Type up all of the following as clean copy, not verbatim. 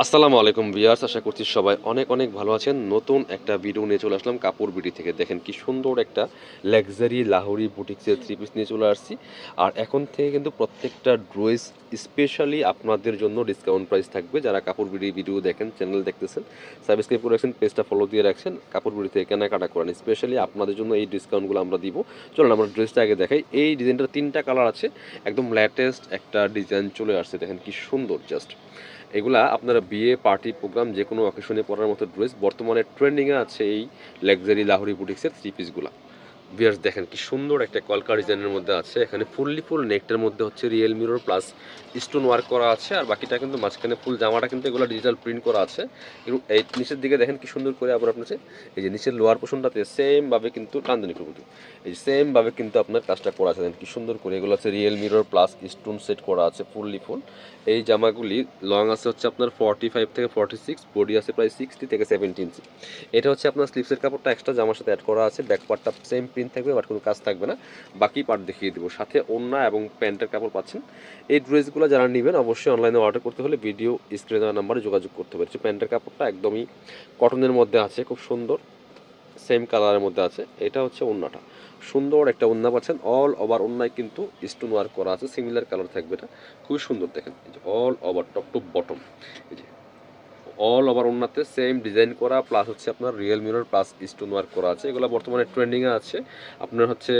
আসসালামু আলাইকুম ভিউয়ার্স, আশা করছি সবাই অনেক অনেক ভালো আছেন। নতুন একটা ভিডিও নিয়ে চলে আসলাম কাপড় বিডি থেকে। দেখেন কি সুন্দর একটা লাক্সারি লাহোরি বুটিক্সের থ্রি পিস নিয়ে চলে আসছি। আর এখন থেকে কিন্তু প্রত্যেকটা ড্রেস স্পেশালি আপনাদের জন্য ডিসকাউন্ট প্রাইস থাকবে। যারা কাপড় বিডি ভিডিও দেখেন, চ্যানেল দেখতেছেন, সাবস্ক্রাইব করে রাখছেন, পেজটা ফলো দিয়ে রাখছেন, কাপড় বিডি থেকে কেনাকাটা করেন। স্পেশালি আপনাদের জন্য এই ডিসকাউন্টগুলো আমরা দিব। চলুন আমরা ড্রেসটা আগে দেখাই। এই ডিজাইনটার তিনটা কালার আছে, একদম লেটেস্ট একটা ডিজাইন চলে আসছে। দেখেন কি সুন্দর জাস্ট। এগুলা আপনারা বিয়ে পার্টি প্রোগ্রাম যে কোনো অকেশনে পরার মতো ড্রেস। বর্তমানে ট্রেন্ডিংয়ে আছে এই লাক্সারি লাহোরি বুটিক্সের থ্রি পিসগুলা। ভিউয়ার্স দেখেন কি সুন্দর একটা কলকা ডিজাইনের মধ্যে আছে। এখানে ফুল নেকটার মধ্যে হচ্ছে real mirror plus stone work করা আছে। আর বাকিটা কিন্তু মাঝখানে ফুল জামাটা কিন্তু এগুলো ডিজিটাল প্রিন্ট করা আছে। এবং এই নিচের দিকে দেখেন কি সুন্দর করে আবার আপনার এই যে নিচের লোয়ার পোর্শনটাতে সেমভাবে কিন্তু টানদানি করবো, এই যে সেমভাবে কিন্তু আপনার কাজটা করা আছে। দেখেন কি সুন্দর করে এগুলো আছে real mirror plus stone set করা আছে ফুল। এই জামাগুলি লং আছে হচ্ছে আপনার 45 থেকে 46, বডি আছে প্রায় 60 থেকে 70 ইঞ্চি। এটা হচ্ছে আপনার স্লিভসের কাপড়টা এক্সট্রা জামার সাথে অ্যাড করা আছে। ব্যাক পার্টটা সেম প্রিন্ট থাকবে, বাট কোনো কাজ থাকবে না। বাকি পার্ট দেখিয়ে দেবো। সাথে ওড়না এবং প্যান্টের কাপড় পাচ্ছেন। এই ড্রেসগুলো যারা নেবেন অবশ্যই অনলাইনে অর্ডার করতে হলে ভিডিও স্ক্রিনে দেওয়া নাম্বারে যোগাযোগ করতে পারছে। প্যান্টের কাপড়টা একদমই কটনের মধ্যে আছে, খুব সুন্দর সেম কালারের মধ্যে আছে। এটা হচ্ছে ওড়নাটা, সুন্দর একটা ওড়না পাচ্ছেন। অল ওভার ওড়নায় কিন্তু স্টোন ওয়ার্ক করা আছে, সিমিলার কালার থাকবে। এটা খুবই সুন্দর দেখেন, এই যে all over top to bottom, এই যে অল ওভার ওড়নাতে সেম ডিজাইন করা প্লাস হচ্ছে আপনার real mirror plus stone work করা আছে। এগুলো বর্তমানে ট্রেন্ডিংয়ে আছে। আপনার হচ্ছে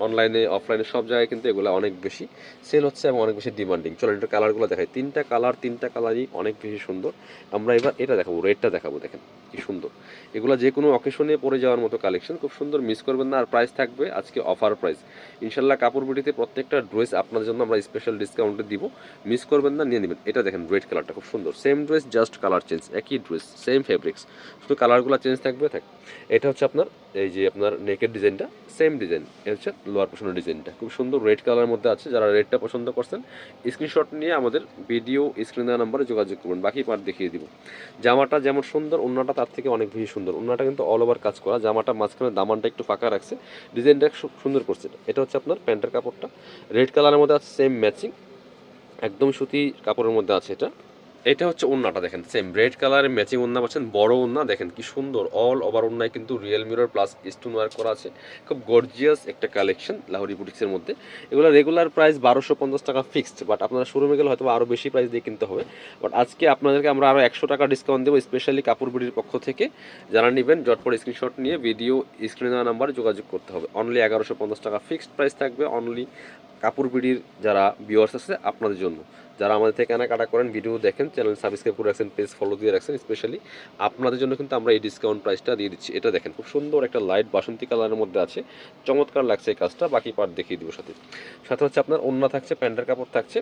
অনলাইনে অফলাইনে সব জায়গায় কিন্তু এগুলো অনেক বেশি সেল হচ্ছে এবং অনেক বেশি ডিমান্ডিং। চলেন একটু কালারগুলো দেখাই। তিনটা কালারই অনেক বেশি সুন্দর। আমরা এবার এটা দেখাবো, রেডটা দেখাবো। দেখেন কি সুন্দর, এগুলো যে কোনো অকেশনে পরে যাওয়ার মতো কালেকশন, খুব সুন্দর, মিস করবেন না। আর প্রাইস থাকবে আজকে অফার প্রাইস ইনশাল্লাহ। কাপড় বিটিতে প্রত্যেকটা ড্রেস আপনাদের জন্য আমরা স্পেশাল ডিসকাউন্টে দিব, মিস করবেন না, নিয়ে নেবেন। এটা দেখেন রেড কালারটা খুব সুন্দর, same dress just colour change, একই ড্রেস সেম ফেব্রিক্স, শুধু কালারগুলো চেঞ্জ থাকবে। এটা হচ্ছে আপনার এই যে আপনার নেকের ডিজাইনটা সেম ডিজাইন, এটা হচ্ছে লোয়ার পোর্শনের ডিজাইনটা খুব সুন্দর রেড কালারের মধ্যে আছে। যারা রেডটা পছন্দ করছেন স্ক্রিনশট নিয়ে আমাদের ভিডিও স্ক্রিন দেওয়া নাম্বারে যোগাযোগ করবেন, বাকি পার্ট দেখিয়ে দিব। জামাটা যেমন সুন্দর, ওড়নাটা তার থেকে অনেক বেশি সুন্দর। ওড়নাটা কিন্তু অল ওভার কাজ করা, জামাটা মাঝখানে দামানটা একটু ফাঁকা রাখছে, ডিজাইনটা খুব সুন্দর করছে। এটা হচ্ছে আপনার প্যান্টের কাপড়টা রেড কালারের মধ্যে আছে, সেম ম্যাচিং, একদম সুতি কাপড়ের মধ্যে আছে। এটা হচ্ছে ওড়নাটা দেখেন, সেম রেড কালারের ম্যাচিং ওড়না পাচ্ছেন, বড় ওড়না। দেখেন কি সুন্দর, অল ওভার ওড়নায় কিন্তু real mirror plus stone work করা আছে। খুব গর্জিয়াস একটা কালেকশন লাহোরি বুটিক্সের মধ্যে। এগুলো রেগুলার প্রাইস 1250 টাকা ফিক্সড, বাট আপনারা শোরুমে গেলে হয়তো আরও বেশি প্রাইস দিয়ে কিনতে হবে। বাট আজকে আপনাদেরকে আমরা আরও 100 টাকা ডিসকাউন্ট দেবো স্পেশালি কাপড় বিডির পক্ষ থেকে। যারা নেবেন জটপট স্ক্রিনশট নিয়ে ভিডিও স্ক্রিনে দেওয়া নাম্বারে যোগাযোগ করতে হবে। অনলি 1150 টাকা ফিক্সড প্রাইস থাকবে, অনলি কাপড় বিডির যারা ভিউয়ার্স আছে আপনাদের জন্য। যারা আমাদের থেকে কেনাকাটা করেন, ভিডিও দেখেন, চ্যানেল সাবস্ক্রাইব করে রাখছেন, পেজ ফলো দিয়ে রাখছেন, স্পেশালি আপনাদের জন্য কিন্তু আমরা এই ডিসকাউন্ট প্রাইসটা দিয়ে দিচ্ছি। এটা দেখেন খুব সুন্দর একটা লাইট বাসন্তী কালারের মধ্যে আছে, চমৎকার লাগছে এই কাজটা। বাকি পার্ট দেখিয়ে দিব। সাথে সাথে হচ্ছে আপনার ওড়না থাকছে, প্যান্টের কাপড় থাকছে।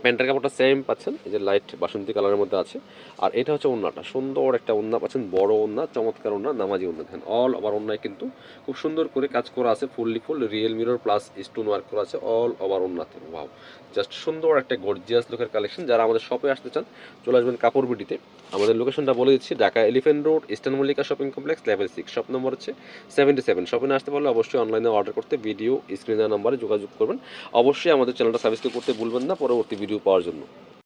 প্যান্টের কাপড়টা সেম পাচ্ছেন, এই যে লাইট বাসন্তী কালারের মধ্যে আছে। আর এটা হচ্ছে ওড়নাটা, সুন্দর একটা ওড়না পাচ্ছেন, বড় ওড়না, চমৎকার ওড়না, নামাজি ওড়না। দেখেন অল ওভার ওড়নায় কিন্তু খুব সুন্দর করে কাজ করা আছে, full real mirror plus stone work করা আছে অল ওভার ওড়নাতে। ওয়াও, জাস্ট সুন্দর একটা গর্জিয়াস লুকের কালেকশন। যারা আমাদের শপে আসতে চান চলে আসবেন কাপড় বিডিতে। আমাদের লোকেশনটা বলে দিচ্ছি, Dhaka elephant road, eastern Mallika shopping complex, level 6, shop number হচ্ছে 77। শপে না আসতে পারলে অবশ্যই অনলাইনে অর্ডার করতে ভিডিও স্ক্রিনের নাম্বারে যোগাযোগ করবেন। অবশ্যই আমাদের চ্যানেলটা সাবস্ক্রাইব করতে ভুলবেন না পরবর্তী ভিডিও পাওয়ার জন্য।